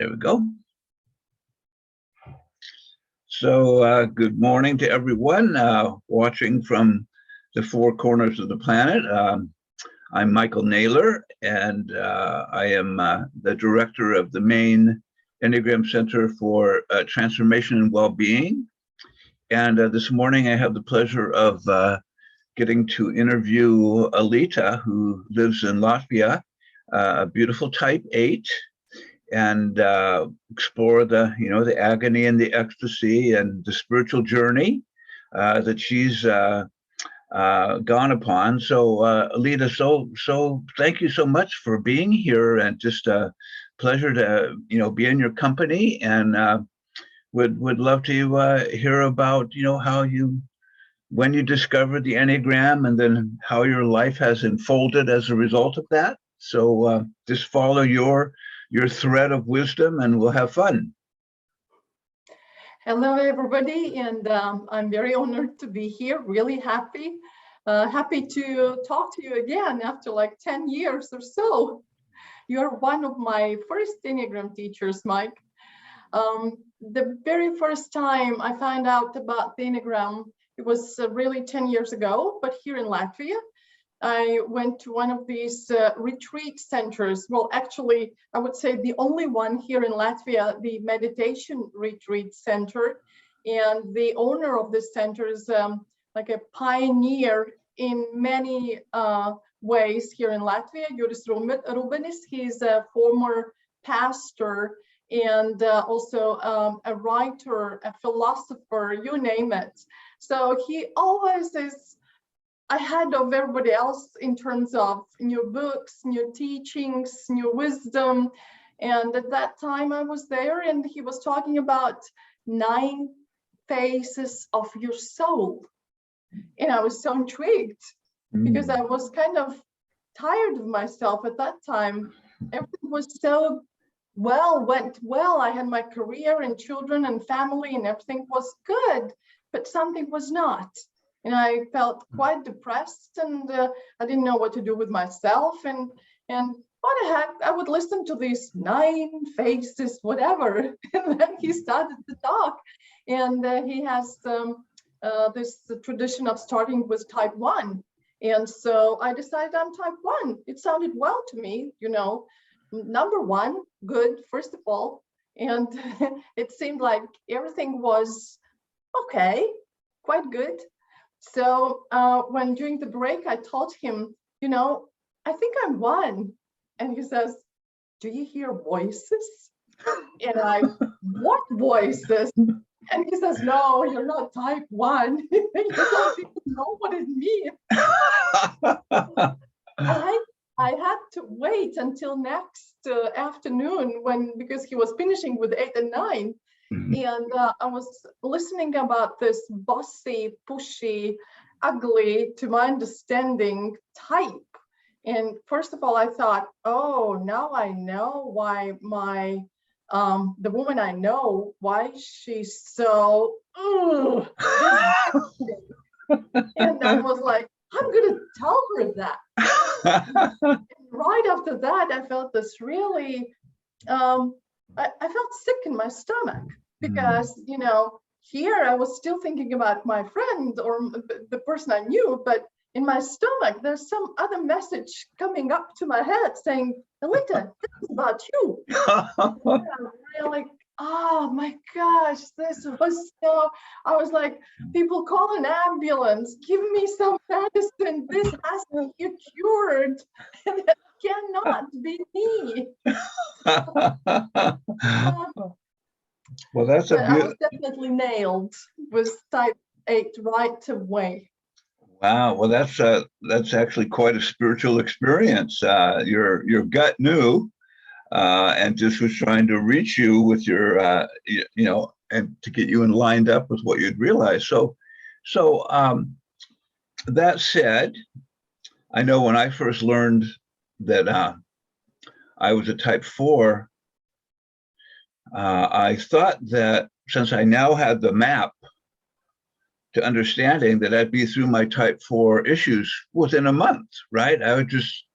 There we go. So good morning to everyone watching from the four corners of the planet. I'm Michael Naylor, and I am the director of the main Enneagram Center for Transformation and Well-Being. And this morning I have the pleasure of getting to interview Elita, who lives in Latvia, a beautiful type 8. And explore the agony and the ecstasy and the spiritual journey that she's gone upon. So Elita, so thank you so much for being here, and just a pleasure to be in your company, and would love to hear about when you discovered the Enneagram, and then how your life has unfolded as a result of that. So just follow your thread of wisdom, and we'll have fun. Hello, everybody, and I'm very honored to be here. Really happy to talk to you again after like 10 years or so. You're one of my first Enneagram teachers, Mike. The very first time I found out about the Enneagram, it was really 10 years ago, but here in Latvia. I went to one of these retreat centers. Well, actually, I would say the only one here in Latvia, the meditation retreat center. And the owner of this center is like a pioneer in many ways here in Latvia. Juris Rubenis, he's a former pastor and also a writer, a philosopher, you name it. So he always is ahead of everybody else in terms of new books, new teachings, new wisdom. And at that time I was there, and he was talking about 9 phases of your soul. And I was so intrigued because I was kind of tired of myself at that time. Everything was so went well. I had my career and children and family, and everything was good, but something was not. And I felt quite depressed, and I didn't know what to do with myself. And what the heck, I would listen to these 9 phases, whatever. And then he started to talk, and he has this tradition of starting with type 1. And so I decided I'm type 1. It sounded well to me, number 1, good, first of all. And it seemed like everything was okay, quite good. So when during the break, I told him, I think I'm 1. And he says, do you hear voices? And I, what voices? And he says, no, you're not type 1. You don't even know what it means. I had to wait until next afternoon because he was finishing with 8 and 9. And I was listening about this bossy, pushy, ugly, to my understanding, type. And first of all, I thought, oh, now I know why the woman I know, why she's so, and I was like, I'm going to tell her that. And right after that, I felt this really, I felt sick in my stomach. Because, here I was still thinking about my friend or the person I knew, but in my stomach, there's some other message coming up to my head saying, Elita, this is about you. I'm really, oh my gosh, this was so, I was like, people call an ambulance, give me some medicine, this has to get cured. And it cannot be me. Well, that's I was definitely nailed with type 8 right away. Wow. Well, that's actually quite a spiritual experience. Your gut knew, and just was trying to reach you with your, and to get you lined up with what you'd realized. So that said, I know when I first learned that I was a type 4. I thought that since I now had the map to understanding, that I'd be through my type 4 issues within a month, right? I would just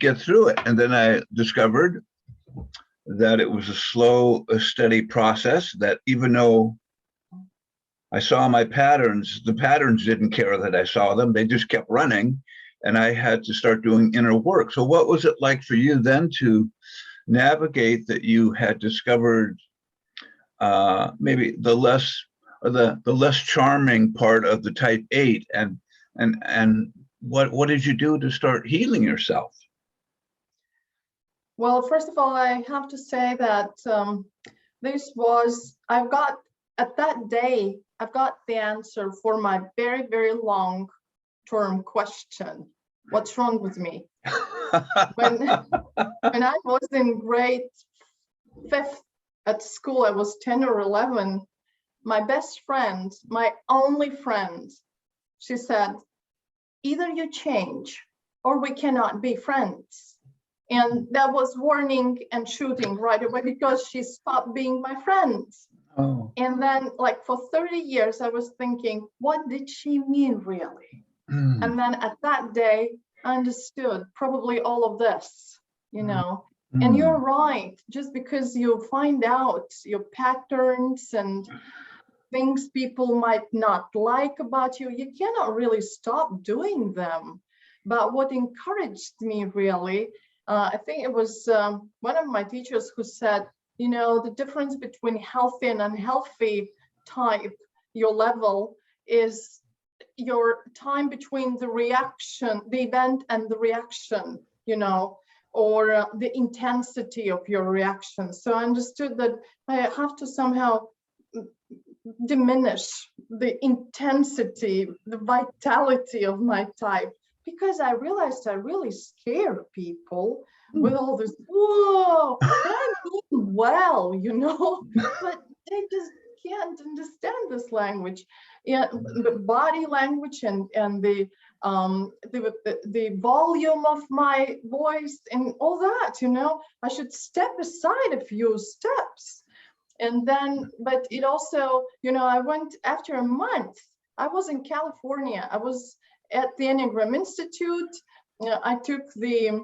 get through it. And then I discovered that it was a slow, steady process, that even though I saw my patterns, the patterns didn't care that I saw them. They just kept running, and I had to start doing inner work. So what was it like for you then to navigate that you had discovered maybe the less charming part of the type 8, and what did you do to start healing yourself? Well, first of all, I have to say that at that day, I've got the answer for my very, very long-term question. What's wrong with me? When I was in grade 5th at school, I was 10 or 11, my best friend, my only friend, she said, either you change or we cannot be friends. And that was warning and shooting right away, because she stopped being my friend. Oh. And then, like, for 30 years, I was thinking, what did she mean really? And then at that day, I understood probably all of this, you know. And you're right, just because you find out your patterns and things people might not like about you, you cannot really stop doing them. But what encouraged me really, I think it was one of my teachers who said, you know, the difference between healthy and unhealthy type, your level, is your time between the reaction, the event and the reaction, you know, or the intensity of your reaction. So I understood that I have to somehow diminish the intensity, the vitality of my type, because I realized I really scare people with all this, whoa, and I mean well, you know, but they just can't understand this language. Yeah, the body language and the volume of my voice and all that, you know, I should step aside a few steps. And then, but it also, you know, I went after a month, I was in California, I was at the Enneagram Institute. I took the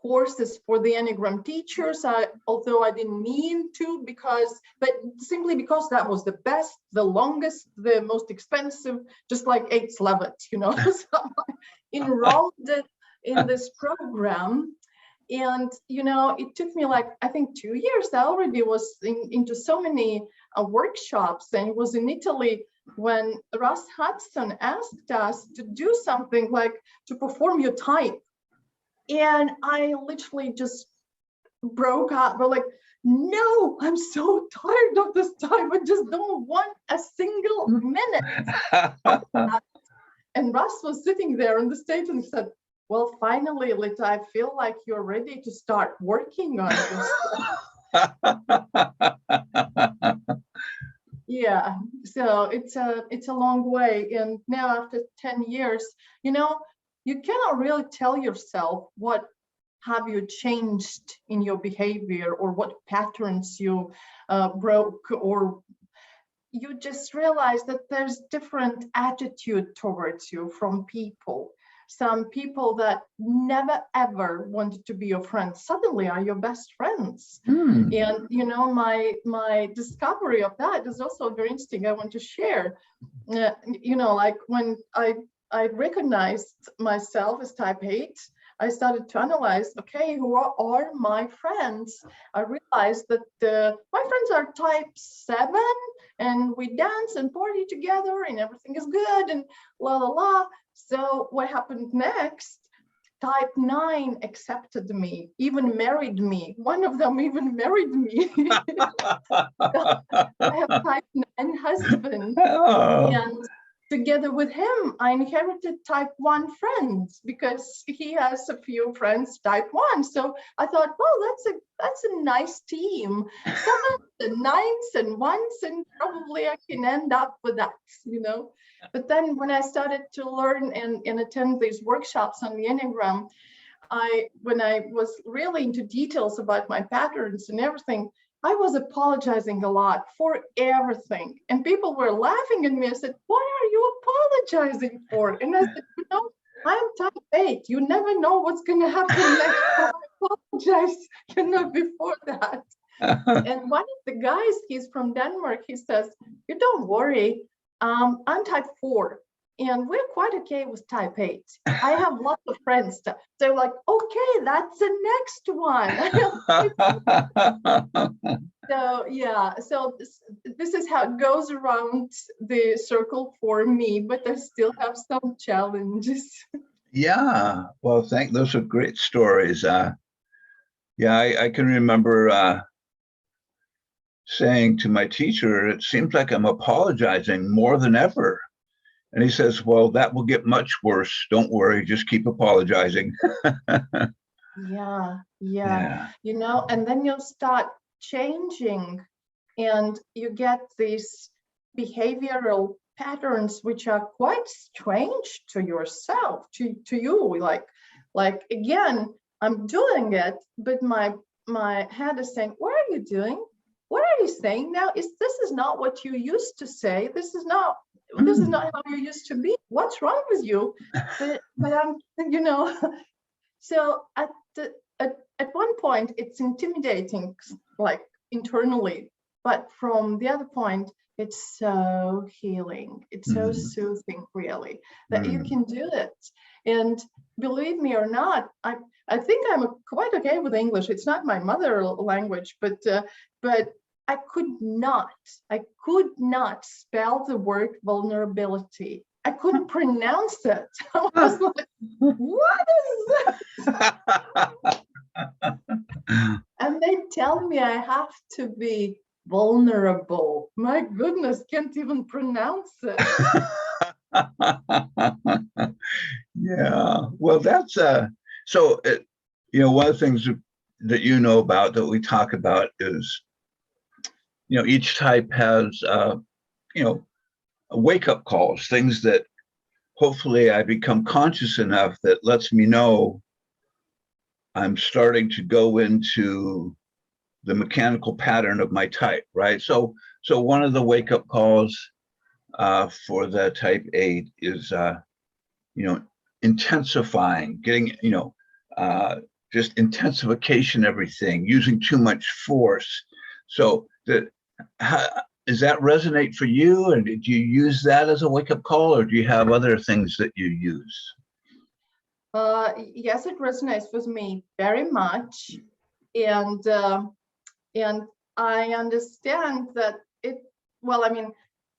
courses for the Enneagram teachers, although I didn't mean to, but simply because that was the best, the longest, the most expensive, just like 8 Levitt, you know. So I enrolled in this program. And, you know, it took me like, I think 2 years. I already was into so many workshops, and it was in Italy when Russ Hudson asked us to do something like to perform your type. And I literally just broke out. We're like, no, I'm so tired of this type. I just don't want a single minute. And Russ was sitting there on the stage and said, well, finally, Elita, I feel like you're ready to start working on this. Yeah, so it's a long way. And now after 10 years, you know, you cannot really tell yourself what have you changed in your behavior or what patterns you broke, or you just realize that there's different attitude towards you from people. Some people that never ever wanted to be your friends suddenly are your best friends. And you know, my discovery of that is also very interesting. I want to share. You know, like when I recognized myself as type 8, I started to analyze, okay, who are my friends? I realized that my friends are type 7, and we dance and party together and everything is good and la la la. So what happened next? Type 9 accepted me, even married me. One of them even married me. So I have type 9 husband. Oh. And together with him, I inherited type 1 friends because he has a few friends type 1. So I thought, well, that's a nice team. 7s and 9s and 1s, and probably I can end up with that, you know. But then when I started to learn and attend these workshops on the Enneagram, when I was really into details about my patterns and everything, I was apologizing a lot for everything. And people were laughing at me. I said, what are you apologizing for? And I said, you know, I'm type 8. You never know what's going to happen next. I apologize, before that. And one of the guys, he's from Denmark, he says, you don't worry, I'm type 4. And we're quite okay with type 8. I have lots of friends. They're like, okay, that's the next one. So yeah, so this is how it goes around the circle for me, but I still have some challenges. Yeah, well, those are great stories. Yeah, I can remember saying to my teacher, it seems like I'm apologizing more than ever. And he says, well, that will get much worse. Don't worry, just keep apologizing. Yeah. Yeah. And then you'll start changing and you get these behavioral patterns which are quite strange to yourself, to you. Like again, I'm doing it, but my head is saying, what are you doing? What are you saying now? This is not what you used to say. This is not how you used to be. What's wrong with you? But I'm, so at one point it's intimidating, like internally, but from the other point, it's so healing. It's so soothing, really, that you can do it. And believe me or not, I think I'm quite okay with English. It's not my mother language, but I could not spell the word vulnerability. I couldn't pronounce it. I was like, what is this? And they tell me I have to be vulnerable. My goodness, can't even pronounce it. Yeah, well, that's so one of the things that you know about that we talk about is each type has wake-up calls, things that hopefully I become conscious enough that lets me know I'm starting to go into the mechanical pattern of my type, right? So one of the wake-up calls for the type 8 is intensifying, getting just intensification, everything, using too much force. So does that resonate for you? And do you use that as a wake-up call, or do you have other things that you use? Yes, it resonates with me very much, and I understand that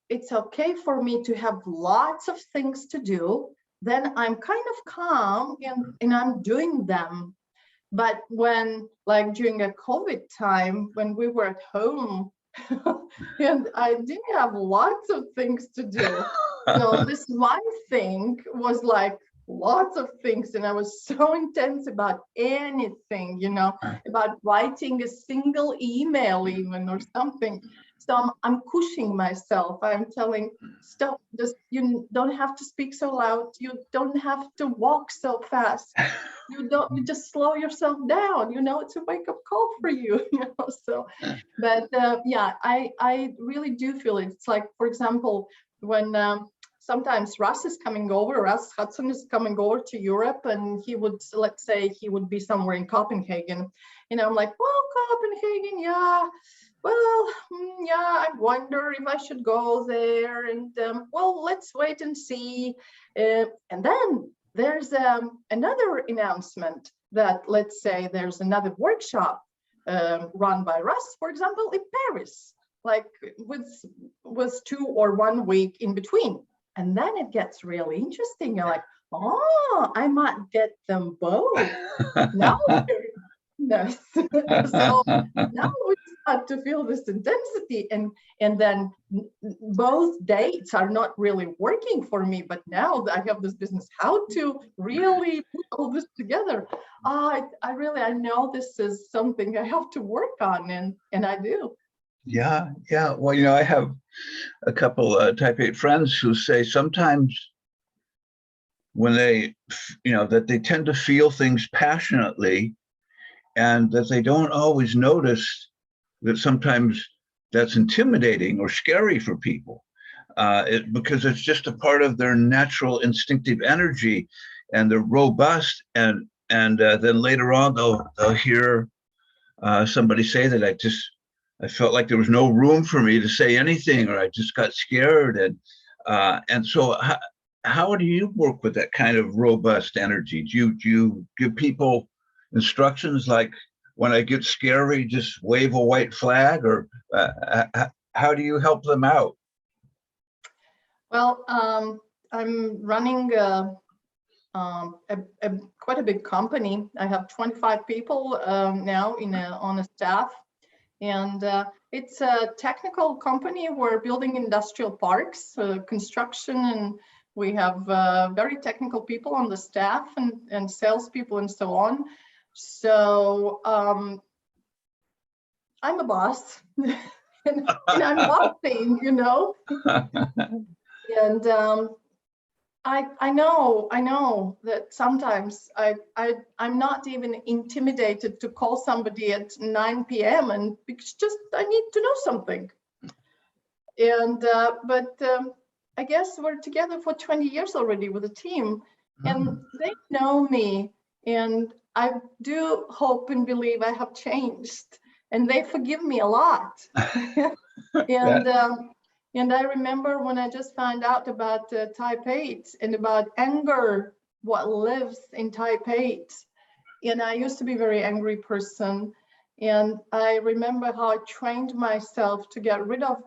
it's okay for me to have lots of things to do. Then I'm kind of calm and I'm doing them. But when, like during a COVID time, when we were at home, and I did have lots of things to do. So this one thing was like lots of things, and I was so intense about anything, about writing a single email even or something. So I'm pushing myself. I'm telling, stop, you don't have to speak so loud. You don't have to walk so fast. You just slow yourself down. It's a wake-up call for you. So, but I really do feel it. It's like, for example, when sometimes Russ Hudson is coming over to Europe, and let's say he would be somewhere in Copenhagen, and I'm like, well, Copenhagen, yeah. Well, yeah, I wonder if I should go there, and well, let's wait and see. And then there's another announcement that, let's say, there's another workshop run by Russ, for example, in Paris, like with 2 or 1 week in between. And then it gets really interesting. You're like, oh, I might get them both. Now, yes. So now we start to feel this intensity, and then both dates are not really working for me. But now that I have this business, how to really put all this together? I know this is something I have to work on, and I do. Yeah. Well, I have a couple type 8 friends who say sometimes when they, that they tend to feel things passionately, and that they don't always notice that sometimes that's intimidating or scary for people, because it's just a part of their natural instinctive energy. and they're robust, and then later on they'll hear somebody say that I felt like there was no room for me to say anything, or I just got scared, and so how do you work with that kind of robust energy? Do you give people instructions like, when I get scary, just wave a white flag, or how do you help them out? Well, I'm running quite a big company. I have 25 people now on a staff, and it's a technical company. We're building industrial parks, construction, and we have very technical people on the staff, and salespeople and so on. So I'm a boss, and I'm bossing, and I know that sometimes I'm not even intimidated to call somebody at 9 p.m. and because just I need to know something. And but I guess we're together for 20 years already with a team, and they know me, and I do hope and believe I have changed, and they forgive me a lot. And I remember when I just found out about type 8 and about anger, what lives in type 8. And I used to be a very angry person. And I remember how I trained myself to get rid of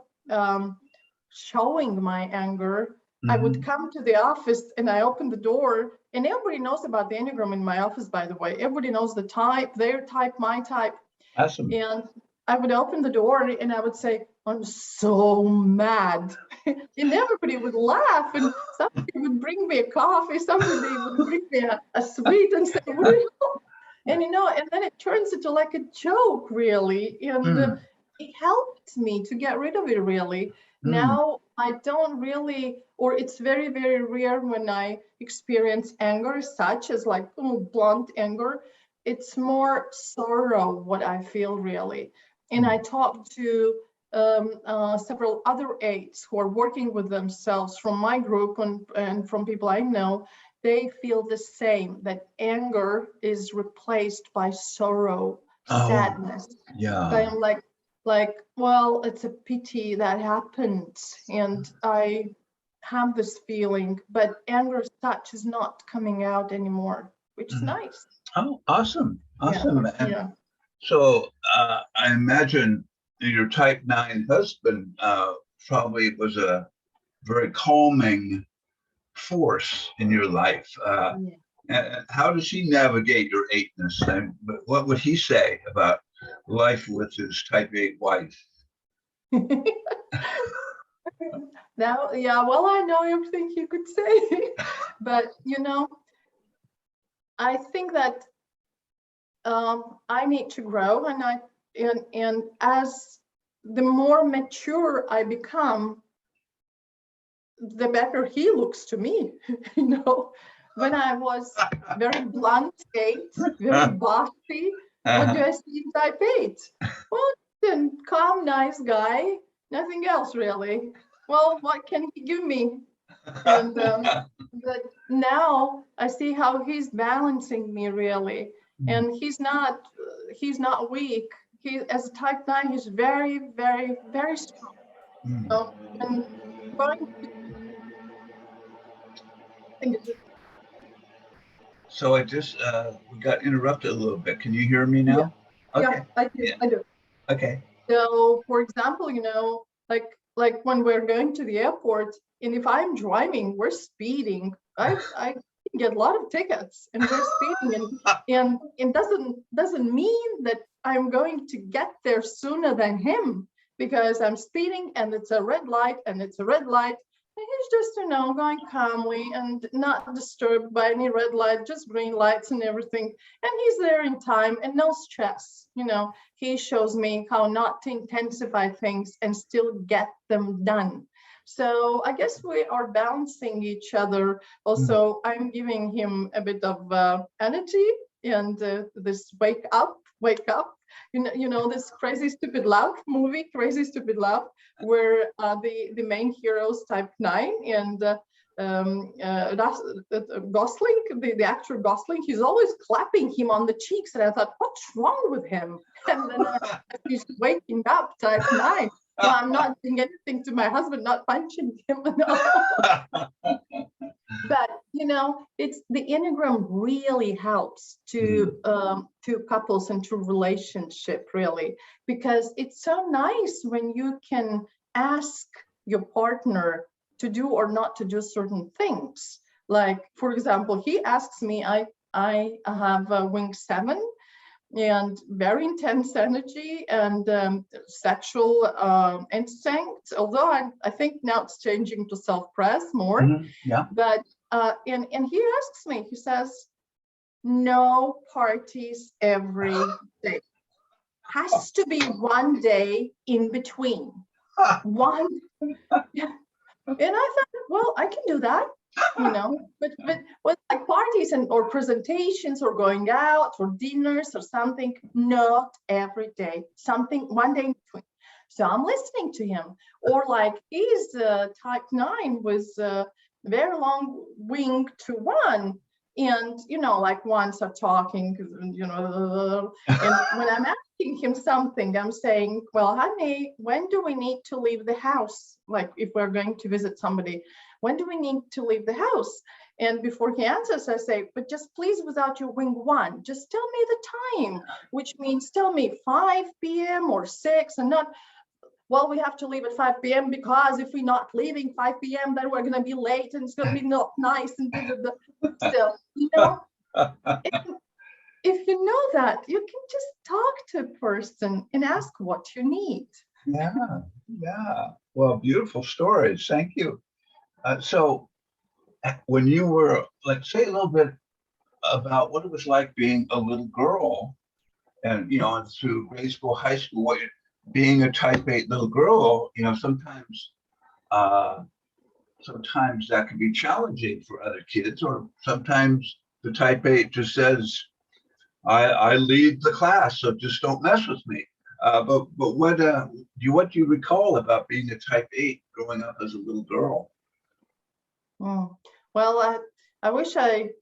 showing my anger. I would come to the office and I opened the door, and everybody knows about the Enneagram in my office, by the way. Everybody knows the type, their type, my type. Awesome. And I would open the door and I would say, I'm so mad. And everybody would laugh, and somebody would bring me a coffee, somebody would bring me a sweet and say, what are you? And and then it turns into like a joke, really. And it helped me to get rid of it, really. Now I don't really, or it's very, very rare when I experience anger, such as like blunt anger. It's more sorrow, what I feel, really. And I talked to several other aides who are working with themselves from my group and from people I know. They feel the same, that anger is replaced by sorrow, sadness. Yeah. So I'm like, well, it's a pity that happened, and I have this feeling, but anger as such is not coming out anymore, which is nice. Oh, awesome. Awesome. Yeah. So I imagine your type 9 husband probably was a very calming force in your life. How does he navigate your 8ness? And what would he say about life with his type 8 wife? Now, yeah, well, I know everything you could say, but I think that I need to grow, and as the more mature I become, the better he looks to me. When I was very blunt 8, very bossy, what do I see in type 8? Well, then calm, nice guy, nothing else really. Well, what can he give me? And but now I see how he's balancing me, really. And he's not weak. He, as a type 9, he's very, very, very strong. And going to So I just we got interrupted a little bit. Can you hear me now? Yeah, Okay. I do. Yeah. I do. Okay. So, for example, like when we're going to the airport, and if I'm driving, we're speeding. I get a lot of tickets, and we're speeding, and it doesn't mean that I'm going to get there sooner than him, because I'm speeding and it's a red light and it's a red light. And he's just, going calmly and not disturbed by any red light, just green lights and everything. And he's there in time and no stress. He shows me how not to intensify things and still get them done. So I guess we are balancing each other. Also, I'm giving him a bit of energy and this wake up. This Crazy Stupid Love movie, Crazy Stupid Love, where the main hero's type 9, and Gosling, the actor Gosling, he's always clapping him on the cheeks. And I thought, what's wrong with him? And then he's waking up, type 9. No, I'm not doing anything to my husband, not punching him. No. But it's the Enneagram really helps to couples and to relationship, really, because it's so nice when you can ask your partner to do or not to do certain things. Like, for example, he asks me, I have a wing 7 and very intense energy and sexual instinct, although I think now it's changing to self-pres more. Yeah. But and he asks me, he says, no parties every day. Has to be one day in between. One. Yeah. And I thought, well, I can do that, but with like parties or presentations or going out or dinners or something, not every day, something one day in between. So I'm listening to him. Or like he's type 9 with very long wing to 1. And, like ones are talking, and when I'm asking him something, I'm saying, well, honey, when do we need to leave the house? Like if we're going to visit somebody, when do we need to leave the house? And before he answers, I say, but just please, without your wing 1, just tell me the time, which means tell me 5 p.m. or 6 and not, well, we have to leave at 5 p.m. because if we're not leaving 5 p.m., then we're going to be late and it's going to be not nice. And so, if you know that, you can just talk to a person and ask what you need. Yeah. Well, beautiful stories. Thank you. So when you were, like, say a little bit about what it was like being a little girl and, through grade school, high school, being a type 8 little girl, sometimes that can be challenging for other kids, or sometimes the type 8 just says, I lead the class, so just don't mess with me. But what do you recall about being a type 8 growing up as a little girl? Well, I wish I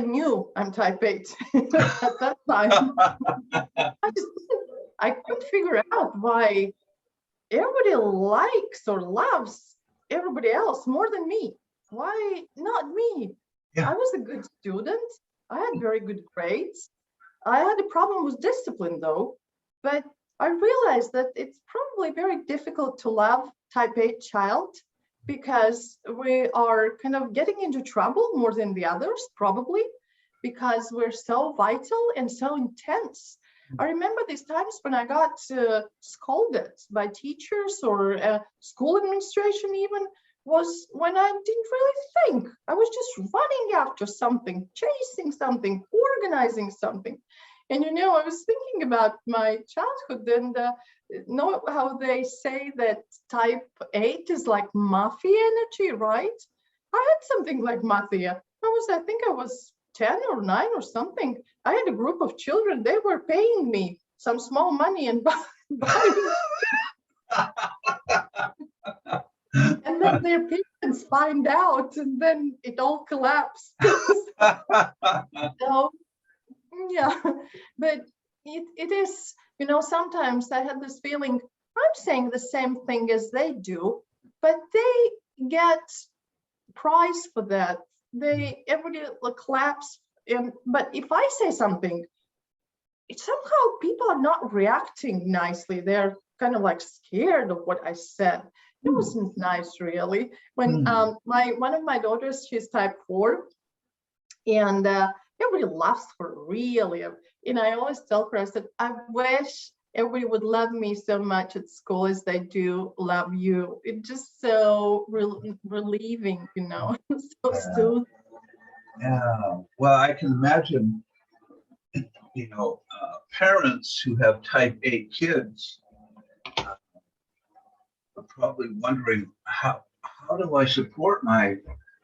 knew I'm type 8 at that time. I couldn't figure out why everybody likes or loves everybody else more than me. Why not me? Yeah. I was a good student. I had very good grades. I had a problem with discipline though, but I realized that it's probably very difficult to love type 8 child because we are kind of getting into trouble more than the others, probably because we're so vital and so intense. I remember these times when I got scolded by teachers or school administration even, was when I didn't really think. I was just running after something, chasing something, organizing something. And I was thinking about my childhood and know how they say that type 8 is like mafia energy, right? I had something like mafia. I think I was 10 or 9 or something. I had a group of children. They were paying me some small money and buying. And then their parents find out, and then it all collapsed. So, yeah, but it is, sometimes I had this feeling, I'm saying the same thing as they do, but they get prize for that. Everybody claps, but if I say something, somehow people are not reacting nicely. They're kind of like scared of what I said. It wasn't nice, really. When one of my daughters, she's type 4, and everybody loves her, really. And I always tell her, I said, I wish everybody would love me so much at school as they do love you. It's just so relieving, so soothing. Yeah. Well, I can imagine, parents who have type 8 kids are probably wondering, how do I support my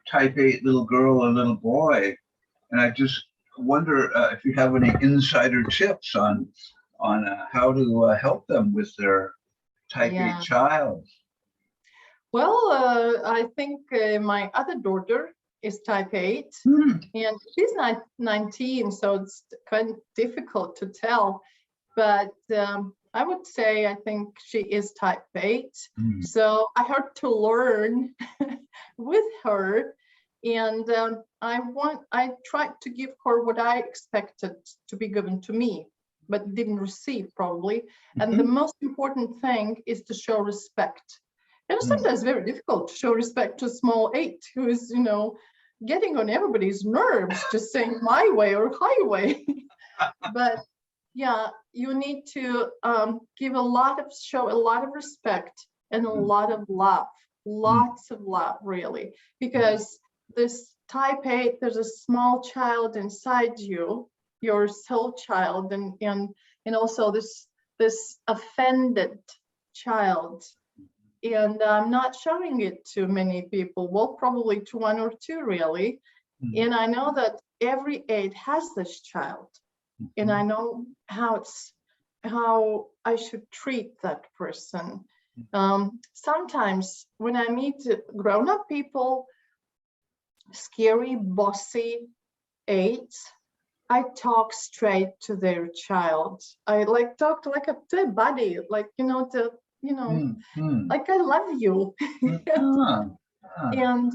type 8 little girl or little boy? And I just wonder if you have any insider tips on how to help them with their type 8 child. Well, I think my other daughter is type 8, and she's 19, so it's kind of difficult to tell. But I would say I think she is type 8. So I had to learn with her, and I tried to give her what I expected to be given to me, but didn't receive probably. And the most important thing is to show respect. And sometimes very difficult to show respect to a small 8 who is, getting on everybody's nerves, just saying my way or highway. But yeah, you need to show a lot of respect and a lot of love, lots of love, really, because this type 8, there's a small child inside you, your soul child, and also this offended child. And I'm not showing it to many people, well, probably to 1 or 2 really. And I know that every 8 has this child, and I know how I should treat that person. Sometimes when I meet grown-up people, scary, bossy 8s, I talk straight to their child. I talk to a buddy, like like I love you. And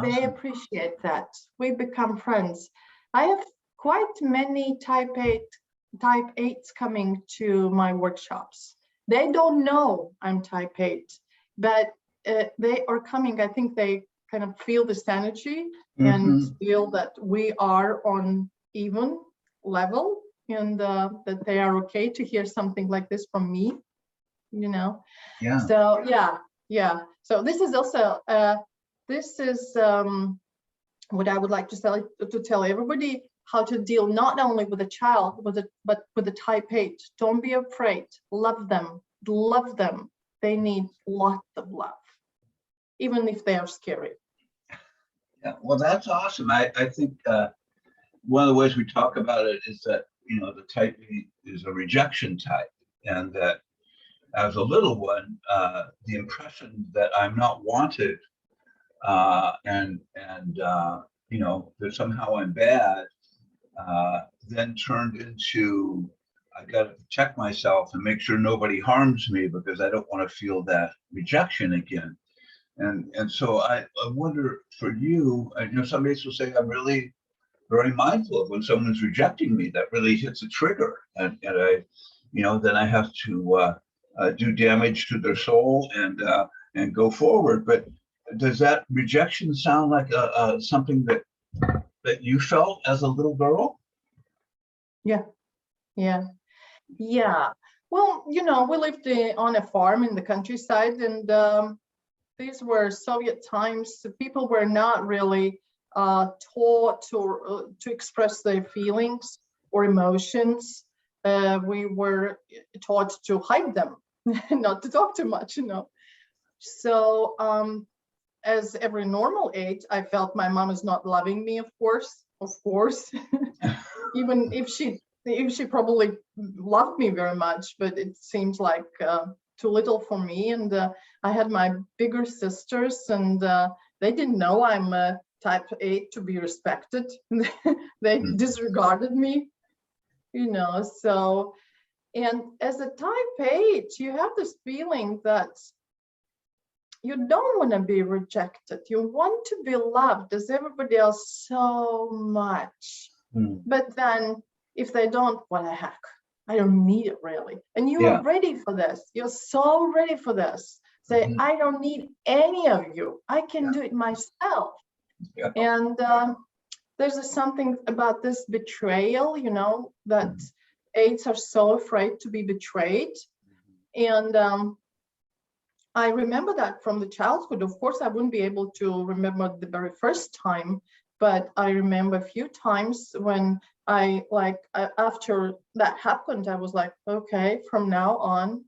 they appreciate that. We become friends. I have quite many type 8s coming to my workshops. They don't know I'm type 8, but they are coming. I think they kind of feel this energy and feel that we are on even level, and that they are okay to hear something like this from me. So yeah. So this is also what I would like to tell everybody, how to deal not only with a child, but with a type 8. Don't be afraid. Love them. They need lots of love, even if they are scary. Yeah, well, that's awesome. I think one of the ways we talk about it is that the type 8 is a rejection type, and that as a little one, the impression that I'm not wanted, and that somehow I'm bad, then turned into, I got to protect myself and make sure nobody harms me because I don't want to feel that rejection again. And so I wonder for you, some days will say I'm really very mindful of when someone's rejecting me. That really hits a trigger, and I, then I have to do damage to their soul and go forward. But does that rejection sound like something that you felt as a little girl? Yeah. Well, we lived on a farm in the countryside, and these were Soviet times. People were not really taught to express their feelings or emotions. We were taught to hide them, not to talk too much, So as every normal 8, I felt my mom is not loving me, of course, even if she probably loved me very much, but it seems like too little for me. And I had my bigger sisters, and they didn't know I'm a type 8 to be respected. They disregarded me, so. And as a type 8, you have this feeling that you don't want to be rejected. You want to be loved as everybody else so much. But then if they don't, what the heck? I don't need it really. And you are ready for this. You're so ready for this. Say, I don't need any of you. I can do it myself. Yeah. And there's something about this betrayal, that 8s are so afraid to be betrayed. And I remember that from the childhood. Of course, I wouldn't be able to remember the very first time, but I remember a few times when after that happened, I was like, okay, from now on,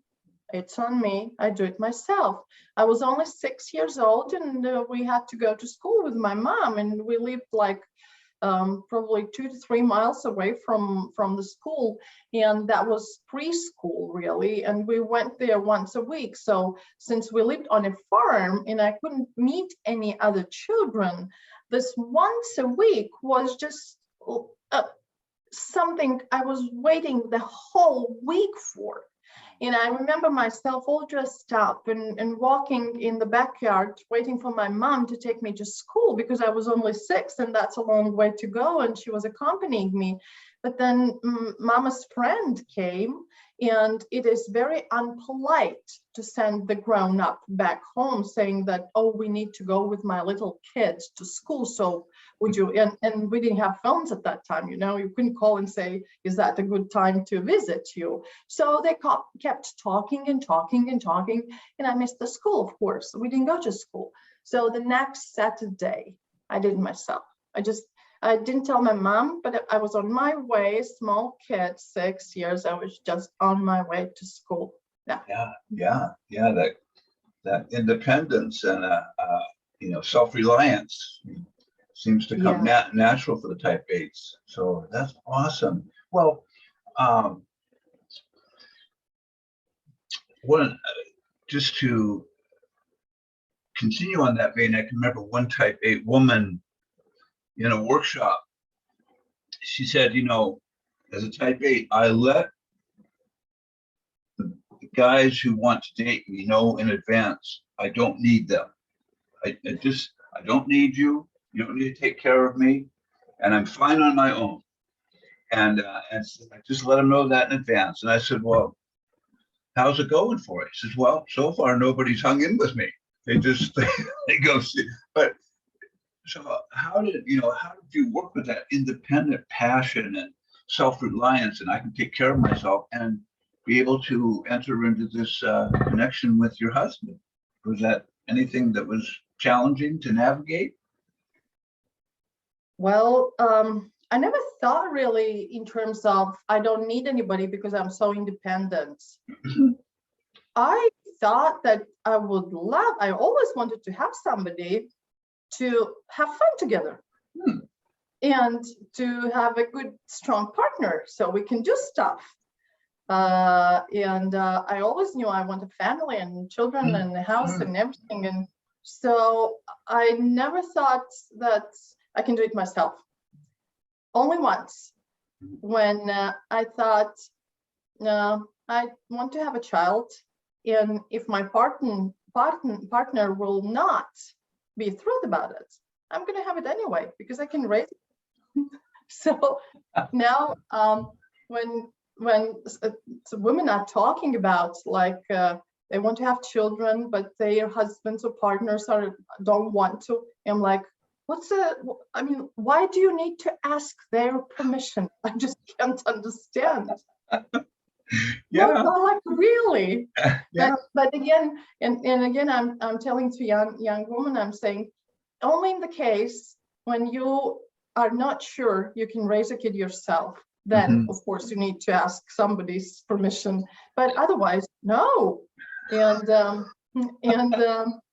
it's on me. I do it myself. I was only 6 years old, and we had to go to school with my mom, and we lived probably 2 to 3 miles away from the school, and that was preschool really, and we went there once a week. So since we lived on a farm and I couldn't meet any other children, this once a week was just something I was waiting the whole week for. And I remember myself all dressed up and walking in the backyard, waiting for my mom to take me to school because I was only 6 and that's a long way to go. And she was accompanying me. But then Mama's friend came, and it is very unpolite to send the grown-up back home saying that, oh, we need to go with my little kids to school. So would you, and we didn't have phones at that time, you couldn't call and say, is that a good time to visit you? So they kept talking and talking and talking, and I missed the school, of course. We didn't go to school. So the next Saturday, I did it myself. I didn't tell my mom, but I was on my way, small kid, 6 years. I was just on my way to school. Yeah. That independence and self-reliance seems to come natural for the type 8s. So that's awesome. Well, just to continue on that vein, I can remember one type 8 woman in a workshop. She said, as a type 8, I let the guys who want to date me know in advance I don't need them. I don't need you. You don't need to take care of me, and I'm fine on my own. And I just let them know that in advance. And I said, well, how's it going for you? He says, well, so far nobody's hung in with me. They just they go see. But so how did you work with that independent passion and self-reliance, and I can take care of myself and be able to enter into this connection with your husband? Was that anything that was challenging to navigate? Well, I never thought really in terms of I don't need anybody because I'm so independent. I thought that I always wanted to have somebody to have fun together and to have a good, strong partner so we can do stuff. And I always knew I want a family and children and a house and everything. And so I never thought that I can do it myself. Only once, when I thought, no, I want to have a child, and if my partner will not be thrilled about it, I'm going to have it anyway because I can raise it. So now, when women are talking about like they want to have children, but their husbands or partners don't want to, I'm like, why do you need to ask their permission? I just can't understand. Yeah. Well, like really. Yeah. But again, and again, I'm telling to young women, I'm saying, only in the case when you are not sure you can raise a kid yourself, then of course you need to ask somebody's permission. But otherwise, no. And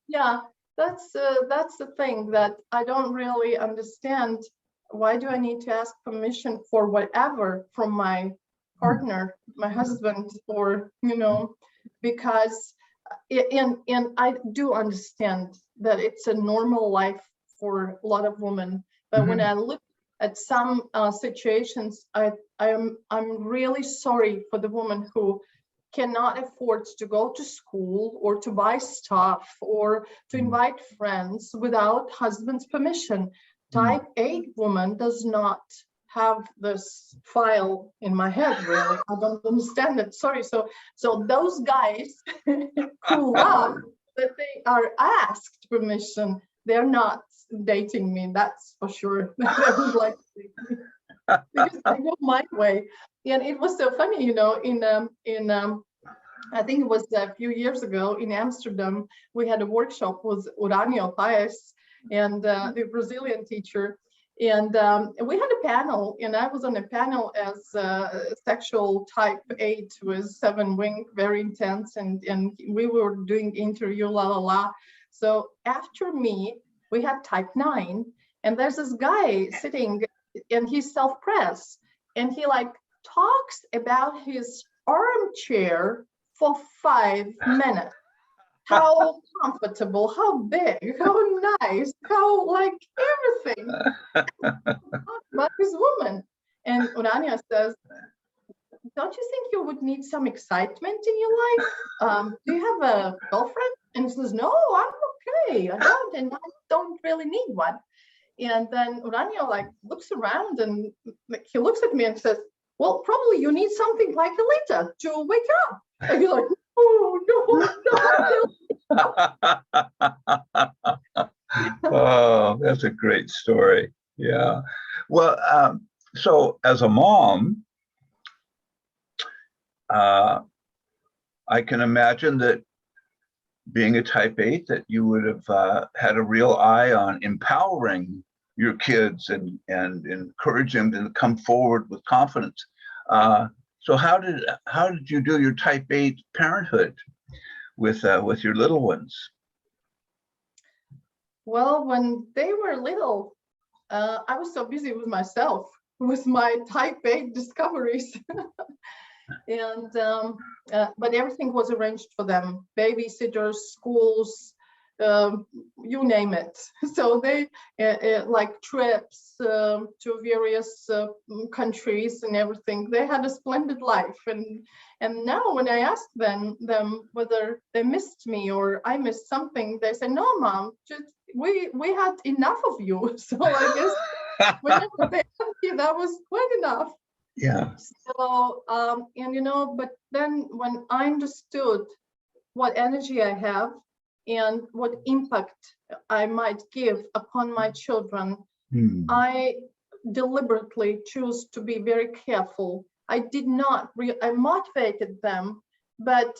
yeah. That's the thing that I don't really understand. Why do I need to ask permission for whatever from my partner, my husband, or because and I do understand that it's a normal life for a lot of women. But when I look at some situations, I'm really sorry for the woman who cannot afford to go to school or to buy stuff or to invite friends without husband's permission. Type 8 woman does not have this file in my head, really. I don't understand it. Sorry. So those guys who love that they are asked permission, they're not dating me, that's for sure. They would like to date me because I go my way. And it was so funny, in I think it was a few years ago in Amsterdam, we had a workshop with Uranio Paes and the Brazilian teacher. And we had a panel, and I was on a panel as sexual type 8 with 7 wing, very intense. And we were doing interview, So after me, we had type 9. And there's this guy sitting and he's self-press, and he like talks about his armchair for 5 minutes. How comfortable, how big, how nice, how like everything about his woman. And Urania says, don't you think you would need some excitement in your life? Do you have a girlfriend? And he says, no, I'm okay. I don't, and I don't really need one. And then Urania like looks around and he looks at me and says, well, probably you need something like Elita to wake up. And you're like, oh, no. Oh, that's a great story. Yeah. Well, so as a mom, I can imagine that being a type 8, that you would have had a real eye on empowering your kids and encouraging them to come forward with confidence. So how did you do your type 8 parenthood with your little ones? Well, when they were little, I was so busy with myself, with my type 8 discoveries. And but everything was arranged for them: babysitters, schools, you name it. So they like trips to various countries and everything. They had a splendid life, and now when I asked them whether they missed me or I missed something, they said, no, Mom, just we had enough of you. So I guess whenever they had you, that was quite enough. Yeah. So, and but then when I understood what energy I have and what impact I might give upon my children, I deliberately choose to be very careful. I did not, I motivated them, but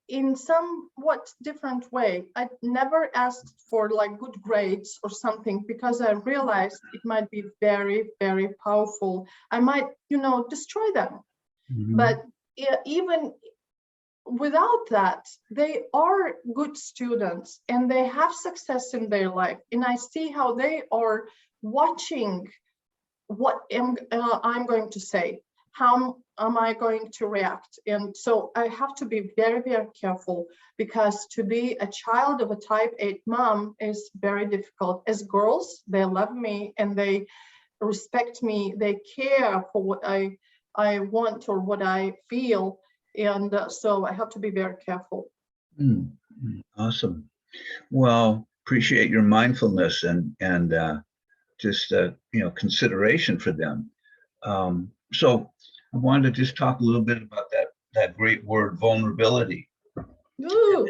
in somewhat different way. I never asked for like good grades or something, because I realized it might be very, very powerful. I might, destroy them. But even without that, they are good students and they have success in their life. And I see how they are watching what I'm going to say. How am I going to react? And so I have to be very, very careful, because to be a child of a type 8 mom is very difficult. As girls, they love me and they respect me. They care for what I want or what I feel. And so I have to be very careful. Awesome. Well, appreciate your mindfulness and just consideration for them. So I wanted to just talk a little bit about that great word, vulnerability. Ooh.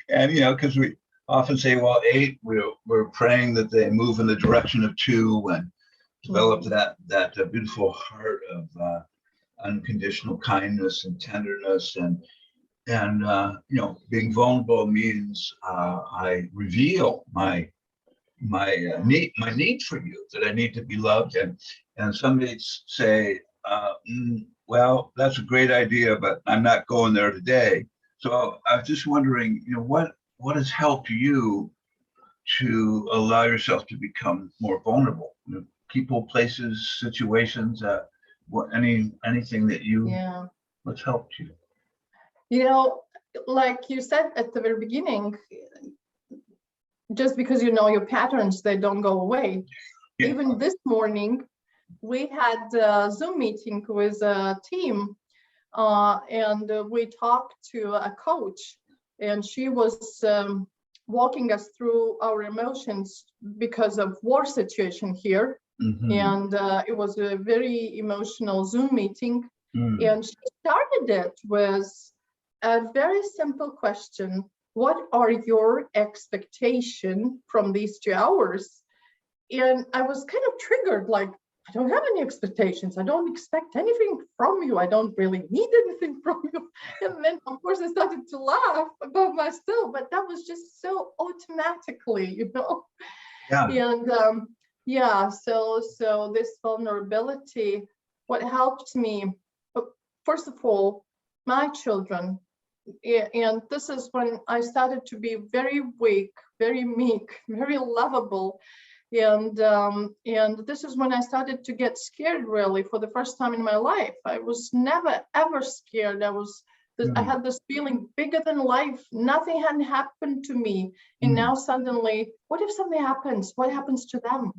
And because we often say, well, 8, we're praying that they move in the direction of 2 and develop that beautiful heart of unconditional kindness and tenderness, and being vulnerable means I reveal my need for you, that I need to be loved. And some mates say, well, that's a great idea, but I'm not going there today. So I was just wondering, what has helped you to allow yourself to become more vulnerable? People, places, situations, anything that what's helped you? Like you said at the very beginning, just because you know your patterns, they don't go away. Yeah. Even this morning, we had a Zoom meeting with a team, and we talked to a coach, and she was walking us through our emotions because of war situation here. And it was a very emotional Zoom meeting. And she started it with a very simple question: what are your expectations from these 2 hours? And I was kind of triggered, like, I don't have any expectations. I don't expect anything from you. I don't really need anything from you. And then, of course, I started to laugh about myself, but that was just so automatically, Yeah. And so this vulnerability, what helped me, first of all, my children. And this is when I started to be very weak, very meek, very lovable. And this is when I started to get scared, really, for the first time in my life. I was never ever scared. I had this feeling bigger than life. Nothing had happened to me. And now suddenly, what if something happens? What happens to them?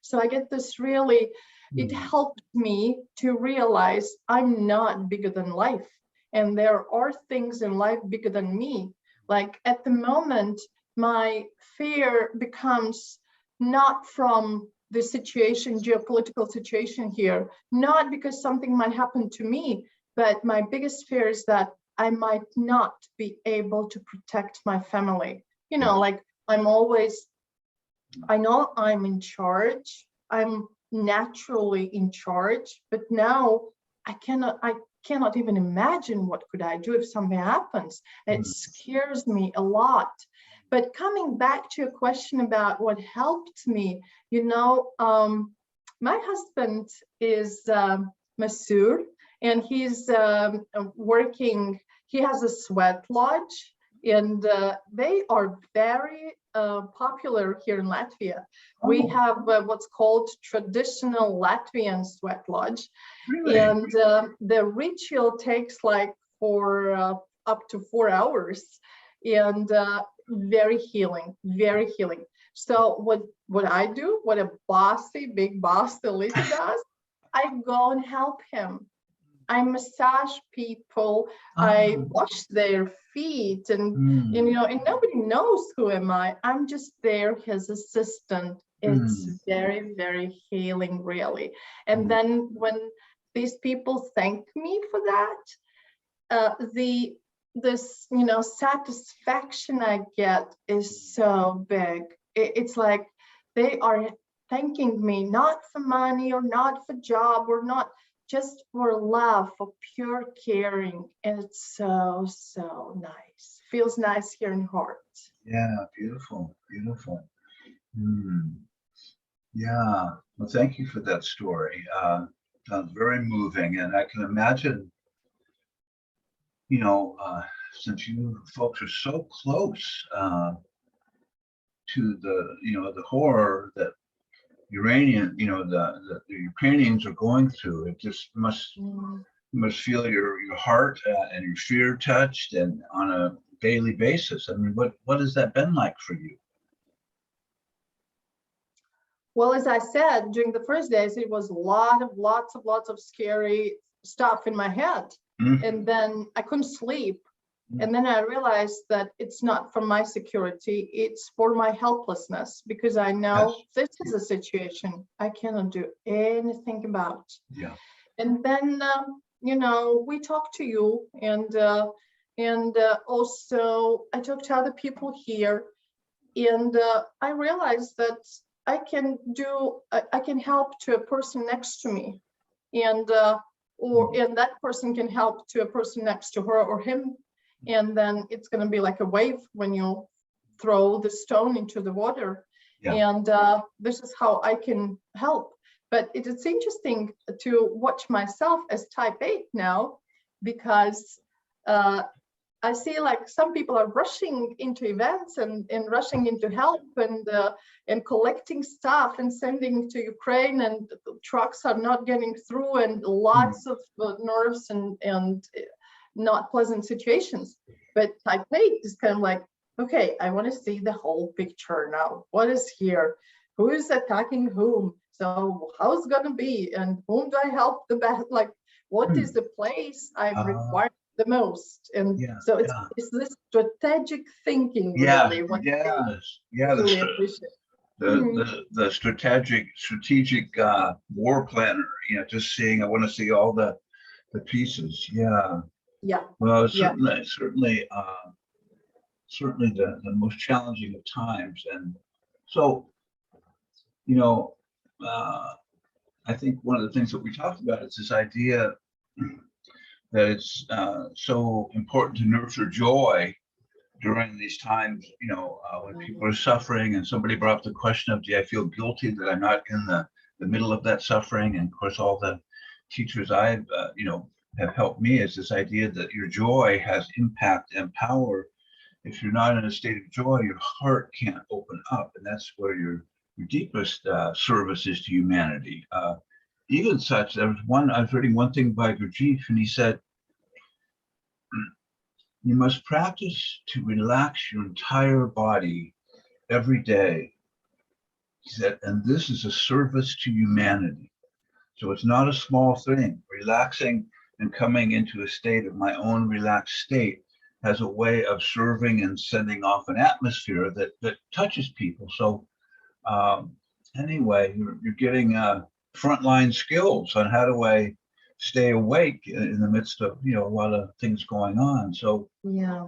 So I get this really, it helped me to realize I'm not bigger than life. And there are things in life bigger than me. Like at the moment, my fear becomes not from the situation, geopolitical situation here, not because something might happen to me, but my biggest fear is that I might not be able to protect my family. Like I know I'm in charge. I'm naturally in charge, but now I cannot even imagine what could I do if something happens. It scares me a lot. But coming back to a question about what helped me, my husband is masseur, and he's working. He has a sweat lodge, and they are very popular here in Latvia. We have what's called traditional Latvian sweat lodge. Really? And the ritual takes like for up to 4 hours, and very healing, very healing. So what I do, what a big boss Elita does, I go and help him. I massage people, I wash their feet, and and nobody knows who am I. I'm just there, his assistant. It's very, very healing, really. And then when these people thank me for that, this satisfaction I get is so big. It's like they are thanking me not for money or not for job or not, just for love, for pure caring. And it's so, so nice. Feels nice here in heart. Yeah, beautiful, beautiful. Yeah, well, thank you for that story. Sounds very moving, and I can imagine, since you folks are so close to the horror that the Ukrainians are going through, it just must feel your heart and your fear touched, and on a daily basis. I mean, what has that been like for you? Well, as I said, during the first days, it was lots of scary stuff in my head. And then I couldn't sleep. And then I realized that it's not for my security, it's for my helplessness, because I know this is a situation I cannot do anything about. Yeah. And then, we talked to you, and also I talked to other people here, and I realized that I can help to a person next to me, and that person can help to a person next to her or him. And then it's going to be like a wave when you throw the stone into the water. Yeah. And this is how I can help. But it's interesting to watch myself as type 8 now, because I see like some people are rushing into events and rushing into help and collecting stuff and sending to Ukraine, and trucks are not getting through, and lots of nerves and not pleasant situations. But type 8 is kind of like, okay, I want to see the whole picture now. What is here? Who is attacking whom? So how's it gonna be? And whom do I help the best? Like, what is the place I require the most? And so it's this strategic thinking, really. Really appreciate. The strategic war planner, just seeing, I want to see all the pieces. Yeah. Yeah. Well, certainly the most challenging of times. And so, I think one of the things that we talked about is this idea that it's so important to nurture joy during these times, when people are suffering. And somebody brought up the question of, do I feel guilty that I'm not in the middle of that suffering? And of course, all the teachers I've, have helped me is this idea that your joy has impact and power. If you're not in a state of joy, your heart can't open up. And that's where your deepest services to humanity. Even such, there was one, I was reading one thing by Gurdjieff, and he said, you must practice to relax your entire body every day. He said, and this is a service to humanity. So it's not a small thing. Relaxing and coming into a state of my own relaxed state has a way of serving and sending off an atmosphere that touches people. So anyway, you're getting frontline skills on how do I stay awake in the midst of a lot of things going on. So Yeah.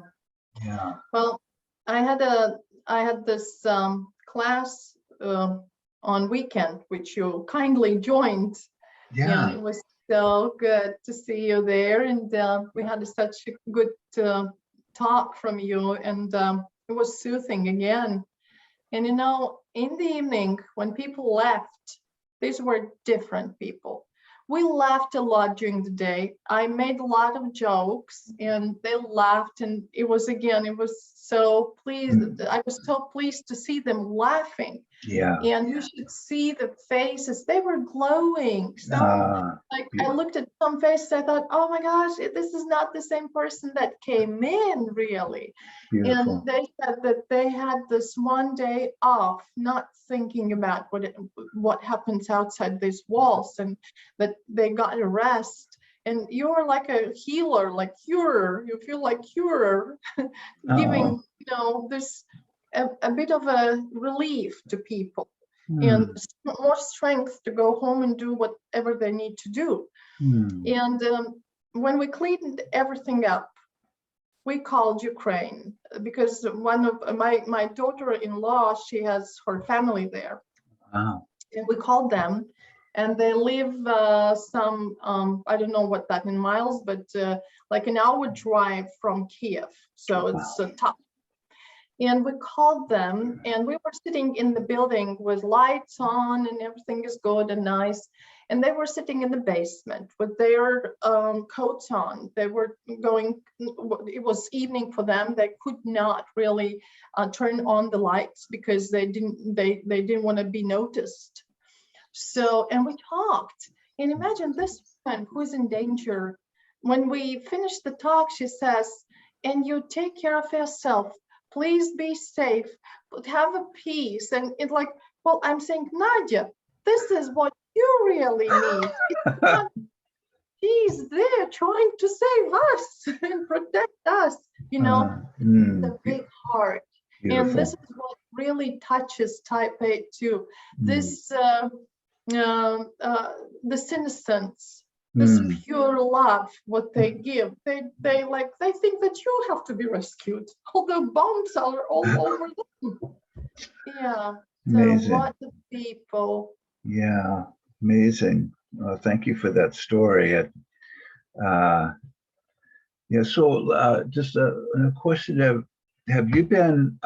yeah. Well, I had this class on weekend, which you kindly joined. Yeah. And it was so good to see you there, and we had such a good talk from you, and it was soothing again. And in the evening when people left, these were different people. We laughed a lot during the day. I made a lot of jokes, and they laughed, and it was so pleased. I was so pleased to see them laughing. Yeah. And you should see the faces. They were glowing. I looked at some faces, I thought, oh my gosh, this is not the same person that came in, really. Beautiful. And they said that they had this one day off, not thinking about what happens outside these walls, and that they got a rest. And you're like a healer, like curer. You feel like curer, giving this a bit of a relief to people, and more strength to go home and do whatever they need to do. And when we cleaned everything up, we called Ukraine, because one of my daughter-in-law, she has her family there. Wow. And we called them, and they live some I don't know what that in miles, but like an hour drive from Kiev, so it's tough. And we called them, and we were sitting in the building with lights on, and everything is good and nice. And they were sitting in the basement with their coats on. They were going, it was evening for them. They could not really turn on the lights because they didn't want to be noticed. So, and we talked, and imagine this woman who's in danger. When we finished the talk, she says, and you take care of yourself. Please be safe, but have a peace. And it's like, well, I'm saying, Nadia, this is what you really need. It's not, she's there trying to save us and protect us, the big heart. Beautiful. And this is what really touches type A too. This, this innocence, this pure love, what they give, they think that you have to be rescued, although bombs are all over them. Yeah, amazing. A lot of people. Yeah, amazing. Thank you for that story. So just a question: have you been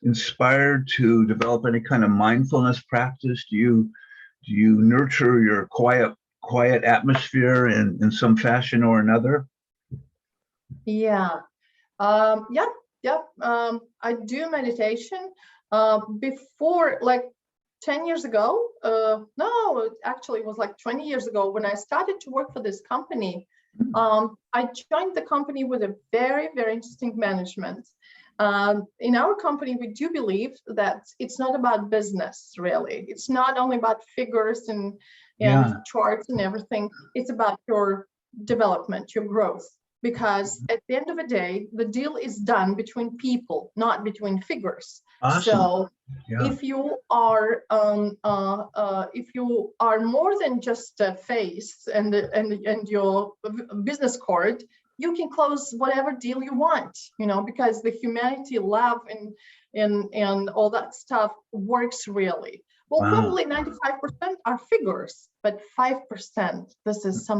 inspired to develop any kind of mindfulness practice? Do you nurture your quiet atmosphere in some fashion or another? Yeah. I do meditation. Before, like 10 years ago, no, actually it was like 20 years ago when I started to work for this company. I joined the company with a very, very interesting management. In our company, we do believe that it's not about business, really. It's not only about figures and charts and everything. It's about your development, your growth. Because at the end of the day, the deal is done between people, not between figures. Awesome. So if you are more than just a face and your business card, you can close whatever deal you want, because the humanity, love, and all that stuff works really. Well, probably 95% are figures, but 5%, this is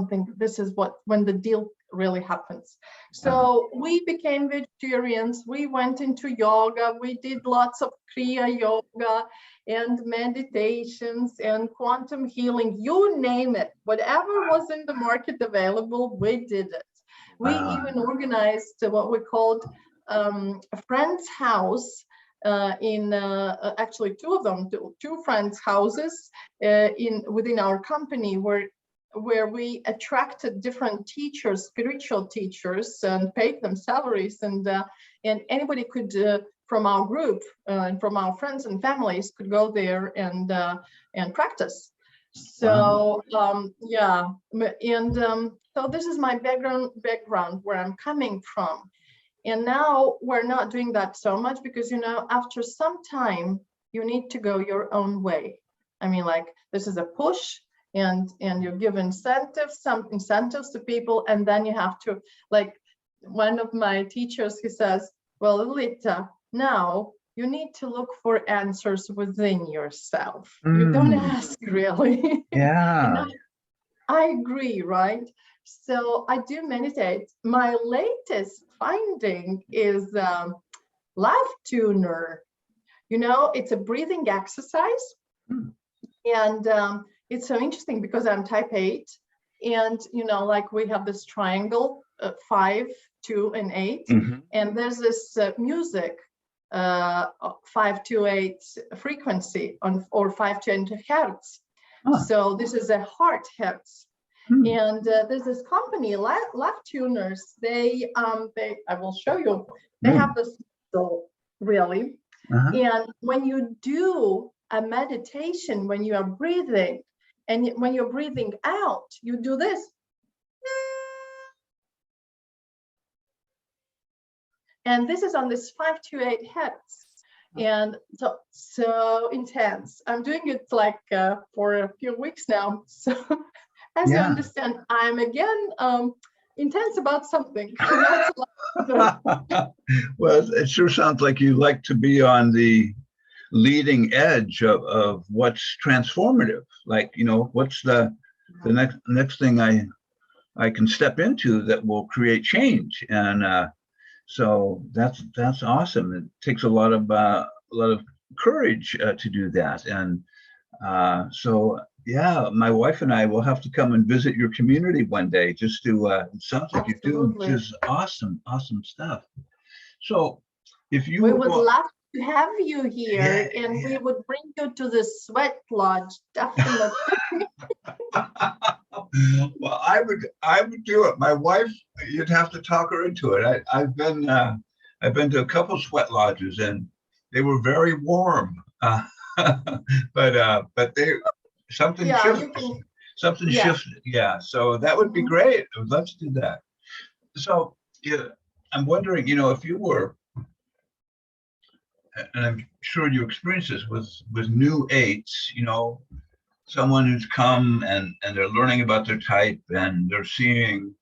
when the deal really happens. So we became vegetarians, we went into yoga, we did lots of Kriya yoga and meditations and quantum healing, you name it, whatever was in the market available, we did it. We even organized what we called a friend's house in actually two of them, two friends' houses within our company, where we attracted different teachers, spiritual teachers, and paid them salaries, and anybody could from our group and from our friends and families could go there and practice. So yeah, and so this is my background where I'm coming from. And now we're not doing that so much because, after some time, you need to go your own way. I mean, like, this is a push, and you give some incentives to people, and then you have to, like, one of my teachers, he says, well, Elita, now you need to look for answers within yourself. You don't ask, really. Yeah. I agree, right? So I do meditate. My latest finding is Life Tuner. It's a breathing exercise. And it's so interesting because I'm type 8. And, like, we have this triangle, 5, 2, and 8. And there's this music, 528 frequency or 520 hertz. So this is a heart hertz. And there's this company, Life Tuners. They I will show you. They have this muscle, really. And when you do a meditation, when you are breathing, and when you're breathing out, you do this. And this is on this 528 hertz. And so intense. I'm doing it like for a few weeks now. So as you understand, I'm again intense about something. Well, it sure sounds like you like to be on the leading edge of what's transformative. Like, what's the next thing I can step into that will create change. And so that's awesome. It takes a lot of courage to do that. And so yeah, my wife and I will have to come and visit your community one day, just to it sounds like you're doing just awesome stuff. So if you we would love to have you here, and we would bring you to the sweat lodge, definitely. Well, I would do it. My wife, you'd have to talk her into it. I've been to a couple of sweat lodges, and they were very warm. But they something shifted. Something shifted. Yeah. So that would be great. I would love to do that. So yeah, I'm wondering, if you were, and I'm sure you experience this with new 8s, someone who's come and they're learning about their type, and they're seeing,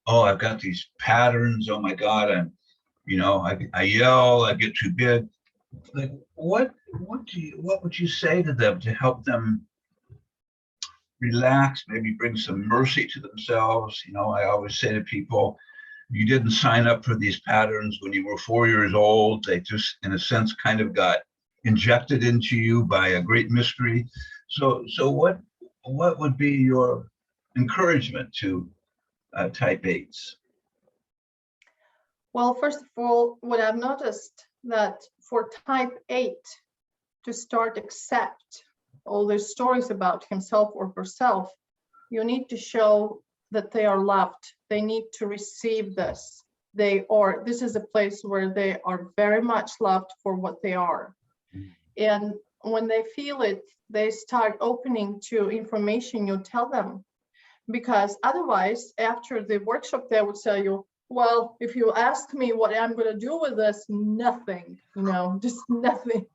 oh, I've got these patterns. Oh my God, I yell, I get too big. Like, what would you say to them to help them relax, maybe bring some mercy to themselves? I always say to people, you didn't sign up for these patterns when you were 4 years old. They just, in a sense, kind of got injected into you by a great mystery. So what would be your encouragement to type 8s? Well, first of all, what I've noticed that for type 8 to start accept all the stories about himself or herself, you need to show that they are loved. They need to receive this. This is a place where they are very much loved for what they are. And when they feel it, they start opening to information you tell them. Because otherwise, after the workshop, they would tell you, well, if you ask me what I'm going to do with this, nothing, just nothing.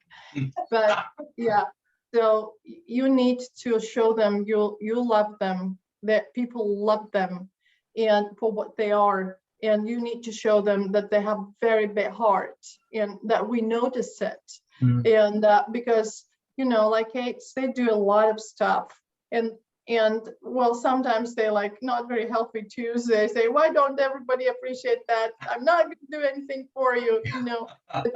But yeah, so you need to show them you love them, that people love them and for what they are. And you need to show them that they have very big heart and that we notice it. And because, like 8s, they do a lot of stuff. And well, sometimes they like not very healthy too. So they say, why don't everybody appreciate that? I'm not going to do anything for you, But